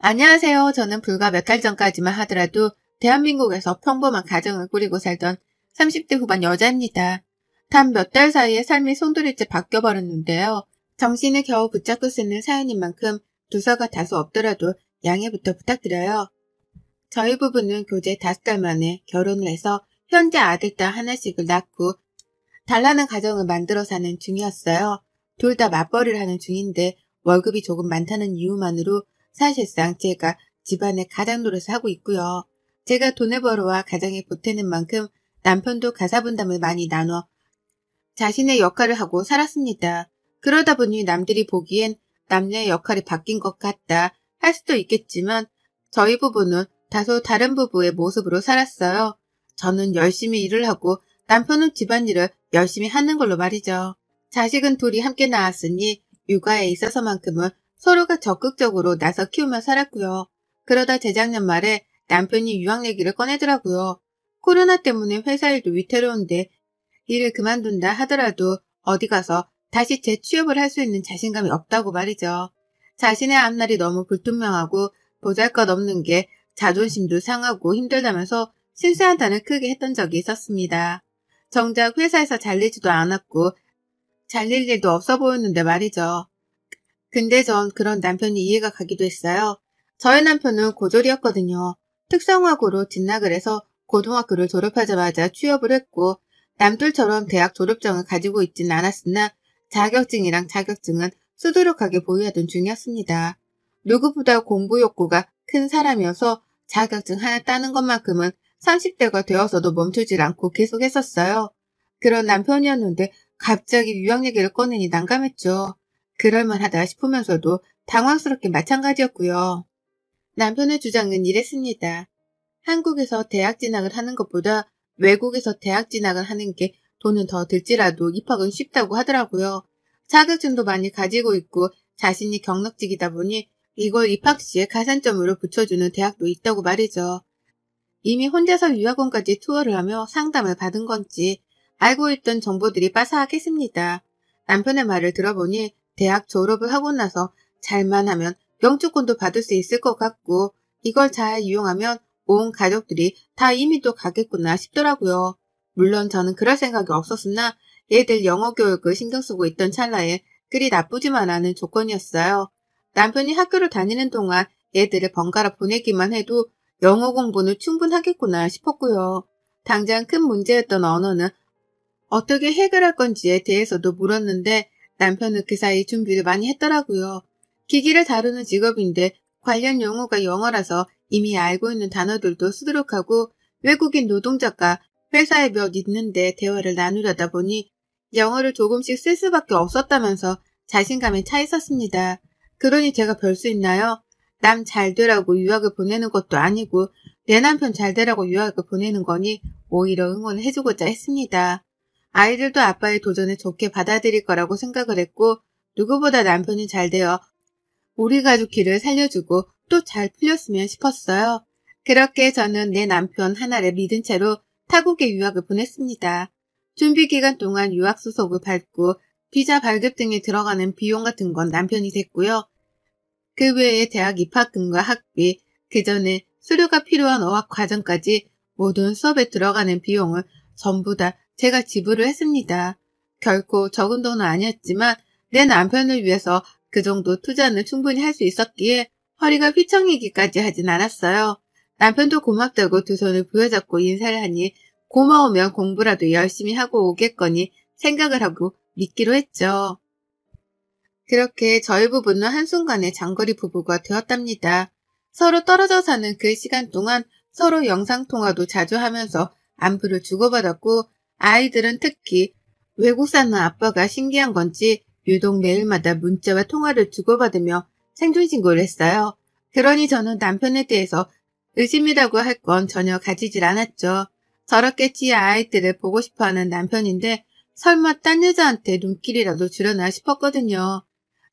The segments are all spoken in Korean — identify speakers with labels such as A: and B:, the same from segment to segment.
A: 안녕하세요. 저는 불과 몇 달 전까지만 하더라도 대한민국에서 평범한 가정을 꾸리고 살던 30대 후반 여자입니다. 단 몇 달 사이에 삶이 송두리째 바뀌어버렸는데요. 정신을 겨우 붙잡고 쓰는 사연인 만큼 두서가 다소 없더라도 양해부터 부탁드려요. 저희 부부는 교제 5달 만에 결혼을 해서 현재 아들, 딸 하나씩을 낳고 달라는 가정을 만들어 사는 중이었어요. 둘 다 맞벌이를 하는 중인데 월급이 조금 많다는 이유만으로 사실상 제가 집안의 가장 노릇을 하고 있고요. 제가 돈을 벌어와 가정에 보태는 만큼 남편도 가사분담을 많이 나눠 자신의 역할을 하고 살았습니다. 그러다 보니 남들이 보기엔 남녀의 역할이 바뀐 것 같다 할 수도 있겠지만 저희 부부는 다소 다른 부부의 모습으로 살았어요. 저는 열심히 일을 하고 남편은 집안일을 열심히 하는 걸로 말이죠. 자식은 둘이 함께 낳았으니 육아에 있어서만큼은 서로가 적극적으로 나서 키우며 살았고요. 그러다 재작년 말에 남편이 유학 얘기를 꺼내더라고요. 코로나 때문에 회사 일도 위태로운데 일을 그만둔다 하더라도 어디 가서 다시 재취업을 할 수 있는 자신감이 없다고 말이죠. 자신의 앞날이 너무 불투명하고 보잘것없는 게 자존심도 상하고 힘들다면서 실세한탄을 크게 했던 적이 있었습니다. 정작 회사에서 잘리지도 않았고 잘릴 일도 없어 보였는데 말이죠. 근데 전 그런 남편이 이해가 가기도 했어요. 저희 남편은 고졸이었거든요. 특성화고로 진학을 해서 고등학교를 졸업하자마자 취업을 했고 남들처럼 대학 졸업장을 가지고 있지는 않았으나 자격증이랑 자격증은 수두룩하게 보유하던 중이었습니다. 누구보다 공부 욕구가 큰 사람이어서 자격증 하나 따는 것만큼은 30대가 되어서도 멈추질 않고 계속했었어요. 그런 남편이었는데 갑자기 유학 얘기를 꺼내니 난감했죠. 그럴만하다 싶으면서도 당황스럽게 마찬가지였고요. 남편의 주장은 이랬습니다. 한국에서 대학 진학을 하는 것보다 외국에서 대학 진학을 하는 게 돈은 더 들지라도 입학은 쉽다고 하더라고요. 자격증도 많이 가지고 있고 자신이 경력직이다 보니 이걸 입학 시에 가산점으로 붙여주는 대학도 있다고 말이죠. 이미 혼자서 유학원까지 투어를 하며 상담을 받은 건지 알고 있던 정보들이 빠삭했습니다. 남편의 말을 들어보니 대학 졸업을 하고 나서 잘만 하면 영주권도 받을 수 있을 것 같고 이걸 잘 이용하면 온 가족들이 다 이민도 가겠구나 싶더라고요. 물론 저는 그럴 생각이 없었으나 애들 영어 교육을 신경 쓰고 있던 찰나에 그리 나쁘지만 않은 조건이었어요. 남편이 학교를 다니는 동안 애들을 번갈아 보내기만 해도 영어 공부는 충분하겠구나 싶었고요. 당장 큰 문제였던 언어는 어떻게 해결할 건지에 대해서도 물었는데 남편은 그 사이 준비를 많이 했더라고요. 기기를 다루는 직업인데 관련 용어가 영어라서 이미 알고 있는 단어들도 수두룩하고 외국인 노동자가 회사에 몇 있는데 대화를 나누려다 보니 영어를 조금씩 쓸 수밖에 없었다면서 자신감에 차 있었습니다. 그러니 제가 별 수 있나요? 남 잘 되라고 유학을 보내는 것도 아니고 내 남편 잘 되라고 유학을 보내는 거니 오히려 응원을 해주고자 했습니다. 아이들도 아빠의 도전을 좋게 받아들일 거라고 생각을 했고 누구보다 남편이 잘 되어 우리 가족 길을 살려주고 또 잘 풀렸으면 싶었어요. 그렇게 저는 내 남편 하나를 믿은 채로 타국에 유학을 보냈습니다. 준비 기간 동안 유학 수속을 밟고 비자 발급 등에 들어가는 비용 같은 건 남편이 댔고요. 그 외에 대학 입학금과 학비, 그 전에 수료가 필요한 어학 과정까지 모든 수업에 들어가는 비용을 전부 다 제가 지불을 했습니다. 결코 적은 돈은 아니었지만 내 남편을 위해서 그 정도 투자는 충분히 할 수 있었기에 허리가 휘청이기까지 하진 않았어요. 남편도 고맙다고 두 손을 부여잡고 인사를 하니 고마우면 공부라도 열심히 하고 오겠거니 생각을 하고 믿기로 했죠. 그렇게 저희 부부는 한순간에 장거리 부부가 되었답니다. 서로 떨어져 사는 그 시간 동안 서로 영상통화도 자주 하면서 안부를 주고받았고 아이들은 특히 외국 사는 아빠가 신기한 건지 유독 매일마다 문자와 통화를 주고받으며 생존신고를 했어요. 그러니 저는 남편에 대해서 의심이라고 할 건 전혀 가지질 않았죠. 저렇게 지 아이들을 보고 싶어하는 남편인데 설마 딴 여자한테 눈길이라도 주려나 싶었거든요.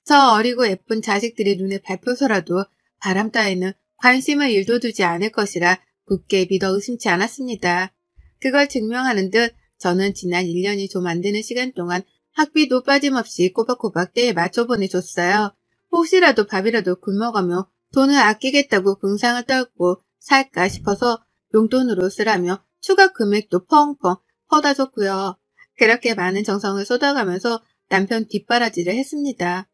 A: 저 어리고 예쁜 자식들의 눈에 밟혀서라도 바람 따위는 관심을 일도 두지 않을 것이라 굳게 믿어 의심치 않았습니다. 그걸 증명하는 듯 저는 지난 1년이 좀 안 되는 시간 동안 학비도 빠짐없이 꼬박꼬박 때에 맞춰 보내줬어요. 혹시라도 밥이라도 굶어가며 돈을 아끼겠다고 궁상을 떨고 살까 싶어서 용돈으로 쓰라며 추가 금액도 펑펑 퍼다 줬고요. 그렇게 많은 정성을 쏟아가면서 남편 뒷바라지를 했습니다.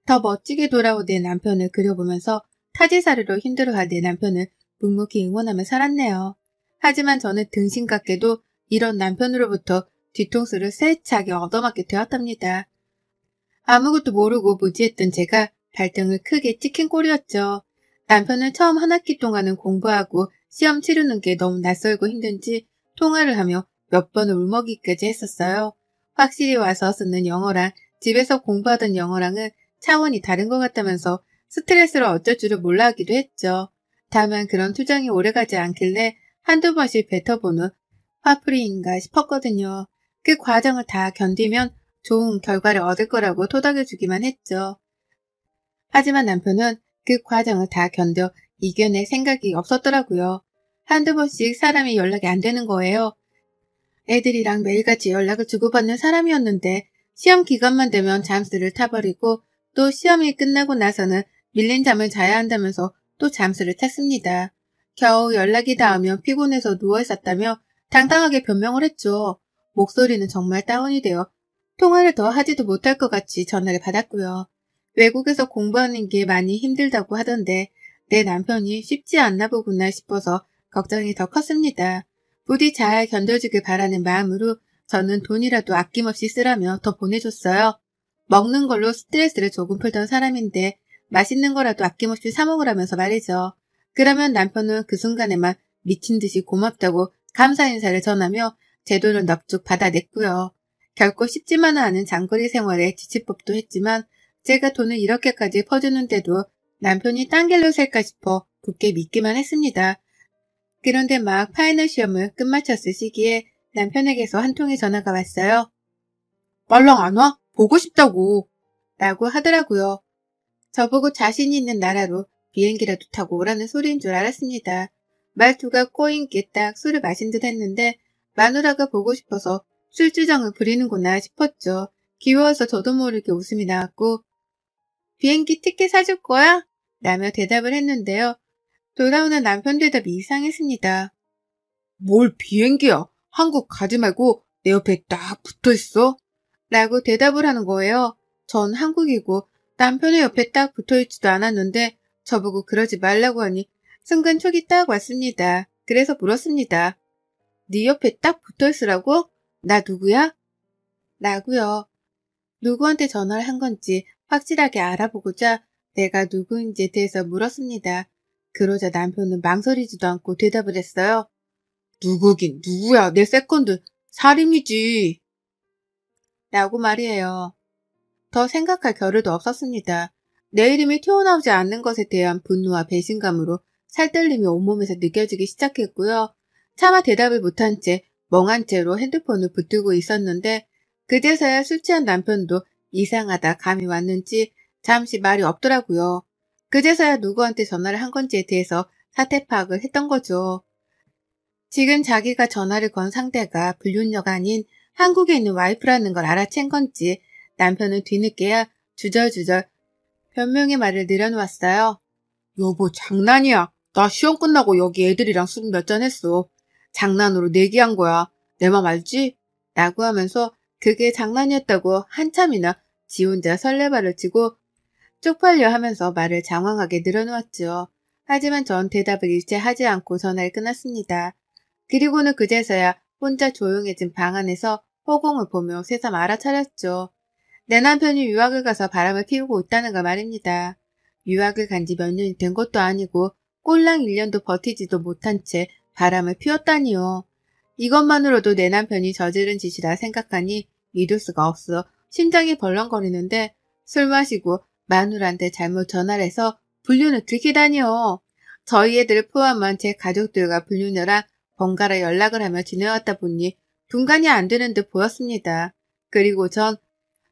A: 더 멋지게 돌아온 내 남편을 그려보면서 타지살이로 힘들어할 내 남편을 묵묵히 응원하며 살았네요. 하지만 저는 등신같게도 이런 남편으로부터 뒤통수를 세차게 얻어맞게 되었답니다. 아무것도 모르고 무지했던 제가 발등을 크게 찍힌 꼴이었죠. 남편은 처음 한 학기 동안은 공부하고 시험 치르는 게 너무 낯설고 힘든지 통화를 하며 몇 번을 울먹이까지 했었어요. 확실히 와서 쓰는 영어랑 집에서 공부하던 영어랑은 차원이 다른 것 같다면서 스트레스를 어쩔 줄을 몰라 하기도 했죠. 다만 그런 투정이 오래가지 않길래 한두 번씩 뱉어보는 화풀이인가 싶었거든요. 그 과정을 다 견디면 좋은 결과를 얻을 거라고 토닥여주기만 했죠. 하지만 남편은 그 과정을 다 견뎌 이겨낼 생각이 없었더라고요. 한두 번씩 사람이 연락이 안 되는 거예요. 애들이랑 매일같이 연락을 주고받는 사람이었는데 시험 기간만 되면 잠수를 타버리고 또 시험이 끝나고 나서는 밀린 잠을 자야 한다면서 또 잠수를 탔습니다. 겨우 연락이 닿으면 피곤해서 누워있었다며 당당하게 변명을 했죠. 목소리는 정말 다운이 되어 통화를 더 하지도 못할 것 같이 전화를 받았고요. 외국에서 공부하는 게 많이 힘들다고 하던데 내 남편이 쉽지 않나 보구나 싶어서 걱정이 더 컸습니다. 부디 잘 견뎌주길 바라는 마음으로 저는 돈이라도 아낌없이 쓰라며 더 보내줬어요. 먹는 걸로 스트레스를 조금 풀던 사람인데 맛있는 거라도 아낌없이 사 먹으라면서 말이죠. 그러면 남편은 그 순간에만 미친 듯이 고맙다고 감사 인사를 전하며 제 돈을 넙죽 받아냈고요. 결코 쉽지만은 않은 장거리 생활에 지칠 법도 했지만 제가 돈을 이렇게까지 퍼주는데도 남편이 딴 길로 셀까 싶어 굳게 믿기만 했습니다. 그런데 막 파이널 시험을 끝마쳤을 시기에 남편에게서 한 통의 전화가 왔어요. 말랑 안 와? 보고 싶다고. 라고 하더라고요. 저보고 자신이 있는 나라로 비행기라도 타고 오라는 소리인 줄 알았습니다. 말투가 꼬인게 딱 술을 마신 듯 했는데 마누라가 보고 싶어서 술주정을 부리는구나 싶었죠. 귀여워서 저도 모르게 웃음이 나왔고 비행기 티켓 사줄 거야? 라며 대답을 했는데요. 돌아오는 남편 대답이 이상했습니다. 뭘 비행기야? 한국 가지 말고 내 옆에 딱 붙어있어? 라고 대답을 하는 거예요. 전 한국이고 남편의 옆에 딱 붙어있지도 않았는데 저보고 그러지 말라고 하니 순간 촉이 딱 왔습니다. 그래서 물었습니다. 네 옆에 딱 붙어있으라고? 나 누구야? 라고요. 누구한테 전화를 한 건지 확실하게 알아보고자 내가 누구인지에 대해서 물었습니다. 그러자 남편은 망설이지도 않고 대답을 했어요. 누구긴 누구야, 내 세컨드 살인이지. 라고 말이에요. 더 생각할 겨를도 없었습니다. 내 이름이 튀어나오지 않는 것에 대한 분노와 배신감으로 살떨림이 온몸에서 느껴지기 시작했고요. 차마 대답을 못한 채 멍한 채로 핸드폰을 붙들고 있었는데 그제서야 술 취한 남편도 이상하다 감이 왔는지 잠시 말이 없더라고요. 그제서야 누구한테 전화를 한 건지에 대해서 사태 파악을 했던 거죠. 지금 자기가 전화를 건 상대가 불륜녀가 아닌 한국에 있는 와이프라는 걸 알아챈 건지 남편은 뒤늦게야 주절주절 변명의 말을 늘어놓았어요. 여보 장난이야. 나 시험 끝나고 여기 애들이랑 술 몇 잔 했어. 장난으로 내기한 거야. 내 맘 알지? 라고 하면서 그게 장난이었다고 한참이나 지 혼자 설레발을 치고 쪽팔려 하면서 말을 장황하게 늘어놓았죠. 하지만 전 대답을 일체 하지 않고 전화를 끊었습니다. 그리고는 그제서야 혼자 조용해진 방 안에서 허공을 보며 새삼 알아차렸죠. 내 남편이 유학을 가서 바람을 피우고 있다는 걸 말입니다. 유학을 간 지 몇 년이 된 것도 아니고 꼴랑 1년도 버티지도 못한 채 바람을 피웠다니요. 이것만으로도 내 남편이 저지른 짓이라 생각하니 믿을 수가 없어 심장이 벌렁거리는데 술 마시고 마누라한테 잘못 전화를 해서 불륜을 들키다니요. 저희 애들을 포함한 제 가족들과 불륜녀랑 번갈아 연락을 하며 지내왔다 보니 분간이 안 되는 듯 보였습니다. 그리고 전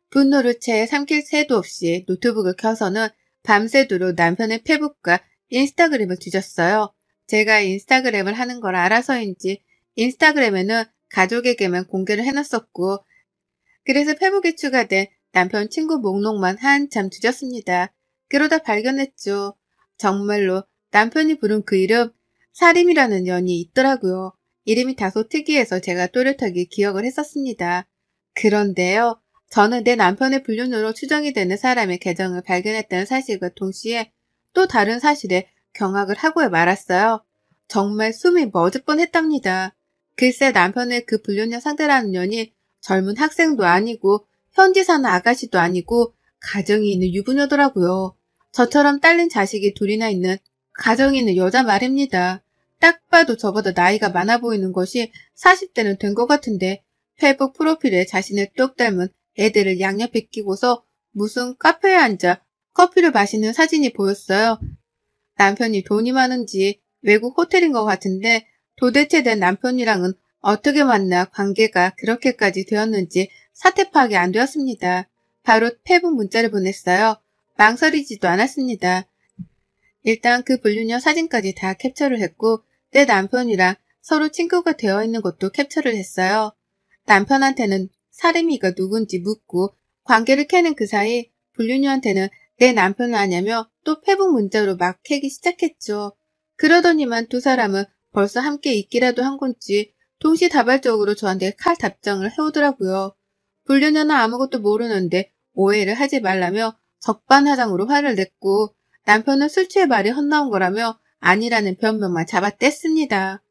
A: 분노를 채 삼킬 새도 없이 노트북을 켜서는 밤새도록 남편의 페북과 인스타그램을 뒤졌어요. 제가 인스타그램을 하는 걸 알아서인지 인스타그램에는 가족에게만 공개를 해놨었고 그래서 페북에 추가된 남편 친구 목록만 한참 뒤졌습니다. 그러다 발견했죠. 정말로 남편이 부른 그 이름 사림이라는 년이 있더라고요. 이름이 다소 특이해서 제가 또렷하게 기억을 했었습니다. 그런데요. 저는 내 남편의 불륜으로 추정이 되는 사람의 계정을 발견했다는 사실과 동시에 또 다른 사실에 경악을 하고 말았어요. 정말 숨이 멎을 뻔했답니다. 글쎄 남편의 그 불륜녀 상대라는 년이 젊은 학생도 아니고 현지 사는 아가씨도 아니고 가정이 있는 유부녀더라고요. 저처럼 딸린 자식이 둘이나 있는 가정이 있는 여자 말입니다. 딱 봐도 저보다 나이가 많아 보이는 것이 40대는 된 것 같은데 페이북 프로필에 자신을 똑 닮은 애들을 양옆에 끼고서 무슨 카페에 앉아 커피를 마시는 사진이 보였어요. 남편이 돈이 많은지 외국 호텔인 것 같은데 도대체 내 남편이랑은 어떻게 만나 관계가 그렇게까지 되었는지 사태 파악이 안 되었습니다. 바로 페이북 문자를 보냈어요. 망설이지도 않았습니다. 일단 그 불륜녀 사진까지 다 캡처를 했고 내 남편이랑 서로 친구가 되어 있는 것도 캡처를 했어요. 남편한테는 사림이가 누군지 묻고 관계를 캐는 그 사이 불륜녀한테는 내 남편을 아냐며 또 페북 문자로 막 캐기 시작했죠. 그러더니만 두 사람은 벌써 함께 있기라도 한 건지 동시다발적으로 저한테 칼 답장을 해오더라고요. 불륜녀는 아무것도 모르는데 오해를 하지 말라며 적반하장으로 화를 냈고 남편은 술 취해 말이 헛나온 거라며 아니라는 변명만 잡아뗐습니다.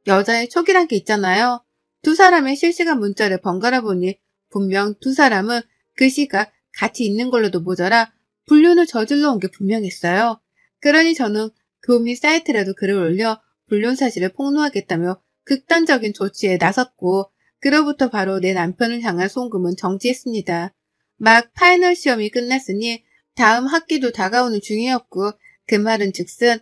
A: 여자의 촉이란 게 있잖아요. 두 사람의 실시간 문자를 번갈아 보니 분명 두 사람은 그 시각 같이 있는 걸로도 모자라 불륜을 저질러 온 게 분명했어요. 그러니 저는 교미 사이트라도 글을 올려 불륜 사실을 폭로하겠다며 극단적인 조치에 나섰고 그로부터 바로 내 남편을 향한 송금은 정지했습니다. 막 파이널 시험이 끝났으니 다음 학기도 다가오는 중이었고 그 말은 즉슨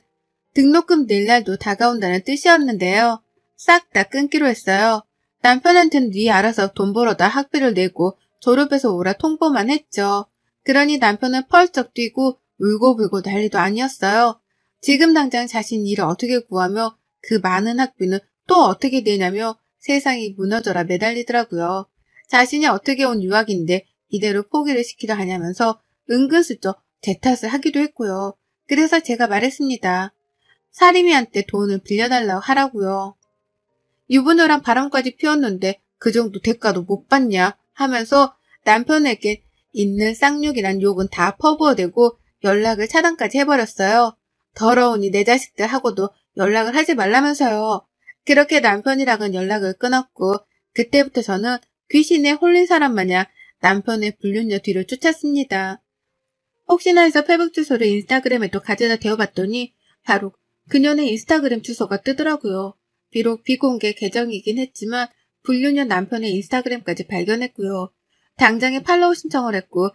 A: 등록금 낼 날도 다가온다는 뜻이었는데요. 싹 다 끊기로 했어요. 남편한테는 네 알아서 돈 벌어다 학비를 내고 졸업해서 오라 통보만 했죠. 그러니 남편은 펄쩍 뛰고 울고불고 난리도 아니었어요. 지금 당장 자신 일을 어떻게 구하며 그 많은 학비는 또 어떻게 내냐며 세상이 무너져라 매달리더라고요. 자신이 어떻게 온 유학인데 이대로 포기를 시키려 하냐면서 은근슬쩍 제 탓을 하기도 했고요. 그래서 제가 말했습니다. 사림이한테 돈을 빌려달라고 하라고요. 유부녀랑 바람까지 피웠는데 그 정도 대가도 못 받냐 하면서 남편에게 있는 쌍욕이란 욕은 다 퍼부어대고 연락을 차단까지 해버렸어요. 더러우니 내 자식들하고도 연락을 하지 말라면서요. 그렇게 남편이랑은 연락을 끊었고 그때부터 저는 귀신에 홀린 사람 마냥 남편의 불륜녀 뒤를 쫓았습니다. 혹시나 해서 페북 주소를 인스타그램에 또 가져다 대어봤더니 바로 그녀의 인스타그램 주소가 뜨더라고요. 비록 비공개 계정이긴 했지만 불륜녀 남편의 인스타그램까지 발견했고요. 당장에 팔로우 신청을 했고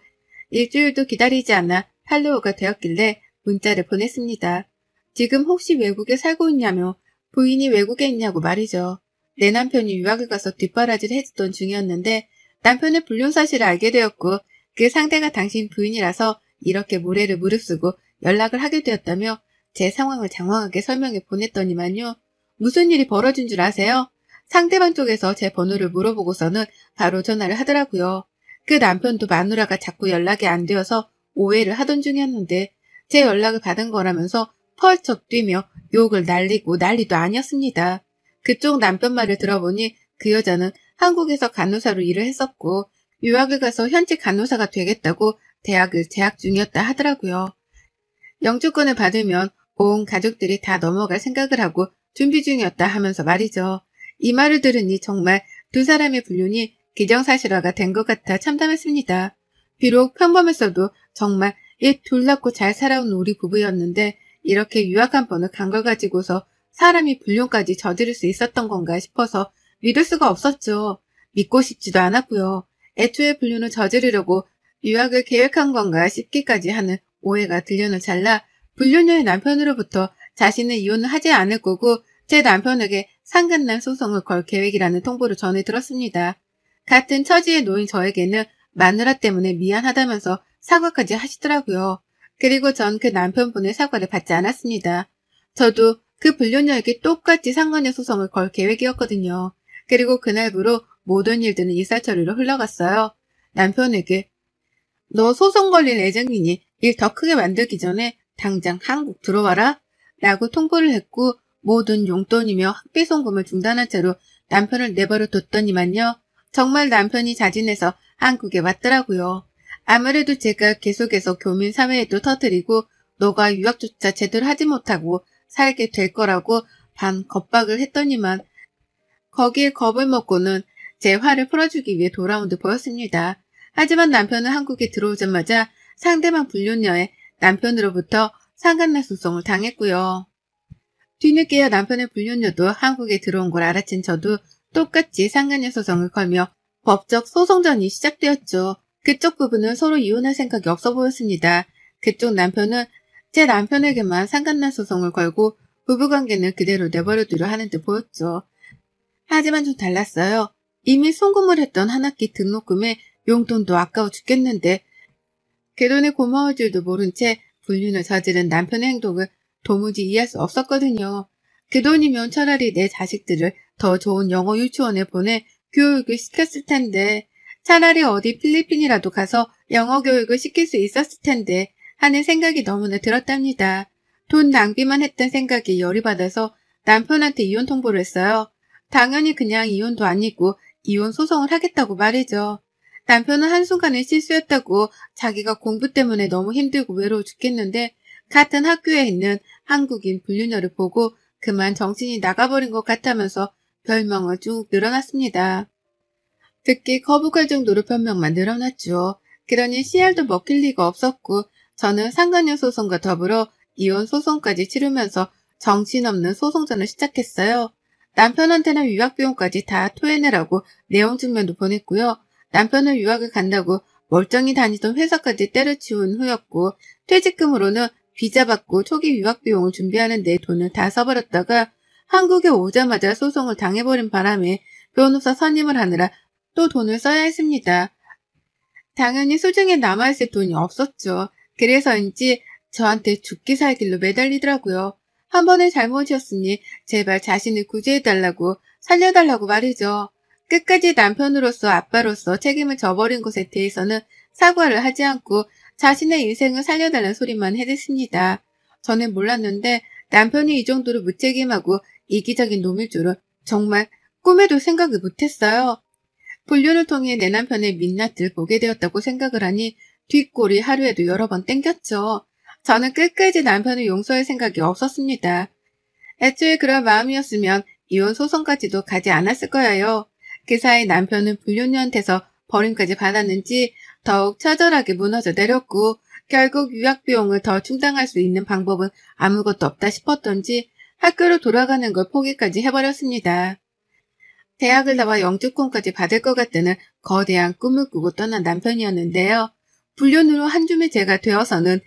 A: 일주일도 기다리지 않아 팔로우가 되었길래 문자를 보냈습니다. 지금 혹시 외국에 살고 있냐며 부인이 외국에 있냐고 말이죠. 내 남편이 유학을 가서 뒷바라지를 해주던 중이었는데 남편의 불륜 사실을 알게 되었고 그 상대가 당신 부인이라서 이렇게 모래를 무릅쓰고 연락을 하게 되었다며 제 상황을 장황하게 설명해 보냈더니만요. 무슨 일이 벌어진 줄 아세요? 상대방 쪽에서 제 번호를 물어보고서는 바로 전화를 하더라고요. 그 남편도 마누라가 자꾸 연락이 안 되어서 오해를 하던 중이었는데 제 연락을 받은 거라면서 펄쩍 뛰며 욕을 날리고 난리도 아니었습니다. 그쪽 남편 말을 들어보니 그 여자는 한국에서 간호사로 일을 했었고 유학을 가서 현지 간호사가 되겠다고 대학을 재학 중이었다 하더라고요. 영주권을 받으면 온 가족들이 다 넘어갈 생각을 하고 준비 중이었다 하면서 말이죠. 이 말을 들으니 정말 두 사람의 불륜이 기정사실화가 된 것 같아 참담했습니다. 비록 평범했어도 정말 이 둘났고 잘 살아온 우리 부부였는데 이렇게 유학 한 번을 간 걸 가지고서 사람이 불륜까지 저지를 수 있었던 건가 싶어서 믿을 수가 없었죠. 믿고 싶지도 않았고요. 애초에 불륜을 저지르려고 유학을 계획한 건가 싶기까지 하는 오해가 들려는 찰나 불륜녀의 남편으로부터 자신은 이혼을 하지 않을 거고 제 남편에게 상간남 소송을 걸 계획이라는 통보를 전해 들었습니다. 같은 처지에 놓인 저에게는 마누라 때문에 미안하다면서 사과까지 하시더라고요. 그리고 전 그 남편분의 사과를 받지 않았습니다. 저도 그 불륜녀에게 똑같이 상간녀 소송을 걸 계획이었거든요. 그리고 그날부로 모든 일들은 일사천리로 흘러갔어요. 남편에게 너 소송 걸릴 예정이니 일 더 크게 만들기 전에 당장 한국 들어와라 라고 통보를 했고 모든 용돈이며 학비 송금을 중단한 채로 남편을 내버려 뒀더니만요. 정말 남편이 자진해서 한국에 왔더라고요. 아무래도 제가 계속해서 교민 사회에도 터뜨리고 너가 유학조차 제대로 하지 못하고 살게 될 거라고 반 겁박을 했더니만 거기에 겁을 먹고는 제 화를 풀어주기 위해 돌아온 듯 보였습니다. 하지만 남편은 한국에 들어오자마자 상대방 불륜녀에 남편으로부터 상간나 소송을 당했고요. 뒤늦게야 남편의 불륜녀도 한국에 들어온 걸 알아챈 저도 똑같이 상간녀 소송을 걸며 법적 소송전이 시작되었죠. 그쪽 부부는 서로 이혼할 생각이 없어 보였습니다. 그쪽 남편은 제 남편에게만 상간나 소송을 걸고 부부관계는 그대로 내버려두려 하는 듯 보였죠. 하지만 좀 달랐어요. 이미 송금을 했던 한 학기 등록금에 용돈도 아까워 죽겠는데 그 돈에 고마울 줄도 모른 채 불륜을 저지른 남편의 행동을 도무지 이해할 수 없었거든요. 그 돈이면 차라리 내 자식들을 더 좋은 영어 유치원에 보내 교육을 시켰을 텐데 차라리 어디 필리핀이라도 가서 영어 교육을 시킬 수 있었을 텐데 하는 생각이 너무나 들었답니다. 돈 낭비만 했던 생각에 열이 받아서 남편한테 이혼 통보를 했어요. 당연히 그냥 이혼도 아니고 이혼 소송을 하겠다고 말이죠. 남편은 한순간의 실수였다고 자기가 공부 때문에 너무 힘들고 외로워 죽겠는데 같은 학교에 있는 한국인 불륜녀를 보고 그만 정신이 나가버린 것 같다면서 별명을 쭉 늘어났습니다. 듣기 거북할 정도로 변명만 늘어났죠. 그러니 CR도 먹힐 리가 없었고 저는 상간녀 소송과 더불어 이혼 소송까지 치르면서 정신없는 소송전을 시작했어요. 남편한테는 유학비용까지 다 토해내라고 내용 증명도 보냈고요. 남편은 유학을 간다고 멀쩡히 다니던 회사까지 때려치운 후였고 퇴직금으로는 비자 받고 초기 유학비용을 준비하는 데 돈을 다 써버렸다가 한국에 오자마자 소송을 당해버린 바람에 변호사 선임을 하느라 또 돈을 써야 했습니다. 당연히 수중에 남아있을 돈이 없었죠. 그래서인지 저한테 죽기 살길로 매달리더라고요. 한 번의 잘못이었으니 제발 자신을 구제해달라고 살려달라고 말이죠. 끝까지 남편으로서 아빠로서 책임을 져버린 것에 대해서는 사과를 하지 않고 자신의 인생을 살려달라는 소리만 해댔습니다. 저는 몰랐는데 남편이 이 정도로 무책임하고 이기적인 놈일 줄은 정말 꿈에도 생각을 못했어요. 불륜을 통해 내 남편의 민낯을 보게 되었다고 생각을 하니 뒷골이 하루에도 여러 번 땡겼죠. 저는 끝까지 남편을 용서할 생각이 없었습니다. 애초에 그런 마음이었으면 이혼 소송까지도 가지 않았을 거예요. 그 사이 남편은 불륜녀한테서 버림까지 받았는지 더욱 처절하게 무너져 내렸고 결국 유학비용을 더 충당할 수 있는 방법은 아무것도 없다 싶었던지 학교로 돌아가는 걸 포기까지 해버렸습니다. 대학을 나와 영주권까지 받을 것 같다는 거대한 꿈을 꾸고 떠난 남편이었는데요. 불륜으로 한 줌의 죄가 되어서는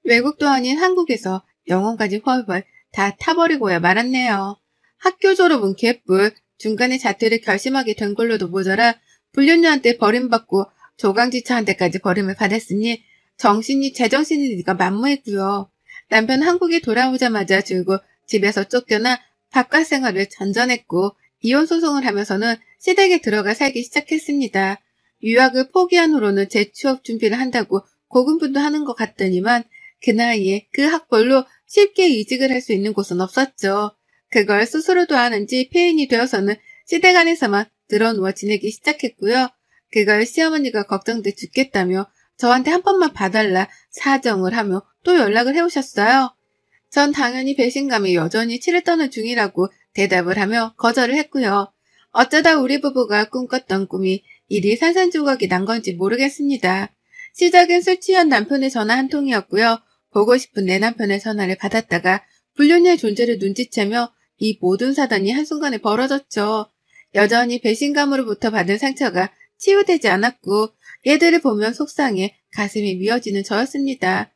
A: 외국도 아닌 한국에서 영혼까지 훨훨 다 타버리고야 말았네요. 학교 졸업은 개뿔, 중간에 자퇴를 결심하게 된 걸로도 모자라 불륜녀한테 버림받고 조강지처한테까지 버림을 받았으니 정신이 제정신일 리가 만무했고요. 남편 한국에 돌아오자마자 줄곧 집에서 쫓겨나 바깥 생활을 전전했고 이혼 소송을 하면서는 시댁에 들어가 살기 시작했습니다. 유학을 포기한 후로는 재취업 준비를 한다고 고군분투하는 것 같더니만 그 나이에 그 학벌로 쉽게 이직을 할 수 있는 곳은 없었죠. 그걸 스스로도 아는지 폐인이 되어서는 시댁 안에서만 늘어누워 지내기 시작했고요. 그걸 시어머니가 걱정돼 죽겠다며 저한테 한 번만 봐달라 사정을 하며 또 연락을 해오셨어요. 전 당연히 배신감이 여전히 치를 떠는 중이라고 대답을 하며 거절을 했고요. 어쩌다 우리 부부가 꿈꿨던 꿈이 이리 산산조각이 난 건지 모르겠습니다. 시작은 술 취한 남편의 전화 한 통이었고요. 보고 싶은 내 남편의 전화를 받았다가 불륜녀의 존재를 눈치채며 이 모든 사단이 한순간에 벌어졌죠. 여전히 배신감으로부터 받은 상처가 치유되지 않았고 얘들을 보면 속상해 가슴이 미어지는 저였습니다.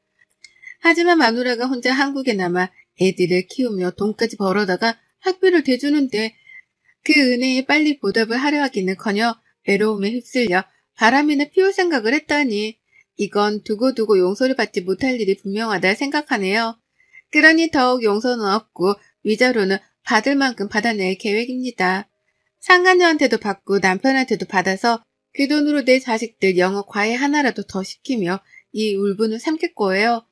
A: 하지만 마누라가 혼자 한국에 남아 애들을 키우며 돈까지 벌어다가 학비를 대주는데 그 은혜에 빨리 보답을 하려 하기는커녕 외로움에 휩쓸려 바람이나 피울 생각을 했다니 이건 두고두고 용서를 받지 못할 일이 분명하다 생각하네요. 그러니 더욱 용서는 없고 위자료는 받을 만큼 받아낼 계획입니다. 상간녀한테도 받고 남편한테도 받아서 그 돈으로 내 자식들 영어 과외 하나라도 더 시키며 이 울분을 삼킬 거예요.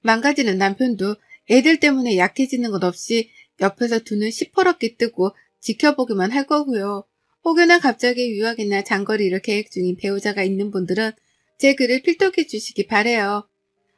A: 망가지는 남편도 애들 때문에 약해지는 것 없이 옆에서 두 눈 시퍼렇게 뜨고 지켜보기만 할 거고요. 혹여나 갑자기 유학이나 장거리를 계획 중인 배우자가 있는 분들은 제 글을 필독해 주시기 바래요.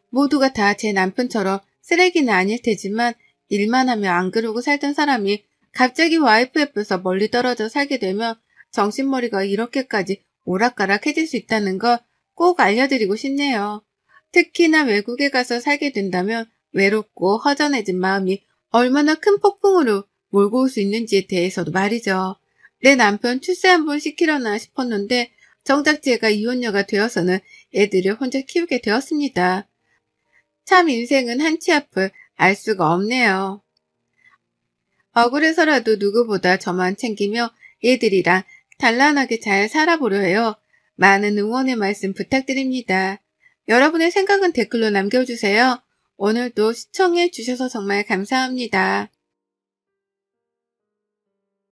A: 모두가 다 제 남편처럼 쓰레기는 아닐 테지만 일만 하며 안 그러고 살던 사람이 갑자기 와이프 옆에서 멀리 떨어져 살게 되면 정신머리가 이렇게까지 오락가락해질 수 있다는 걸 꼭 알려드리고 싶네요. 특히나 외국에 가서 살게 된다면 외롭고 허전해진 마음이 얼마나 큰 폭풍으로 몰고 올 수 있는지에 대해서도 말이죠. 내 남편 출세 한번 시키려나 싶었는데 정작 제가 이혼녀가 되어서는 애들을 혼자 키우게 되었습니다. 참 인생은 한치 앞을 알 수가 없네요. 억울해서라도 누구보다 저만 챙기며 애들이랑 단란하게 잘 살아보려 해요. 많은 응원의 말씀 부탁드립니다. 여러분의 생각은 댓글로 남겨주세요. 오늘도 시청해 주셔서 정말 감사합니다.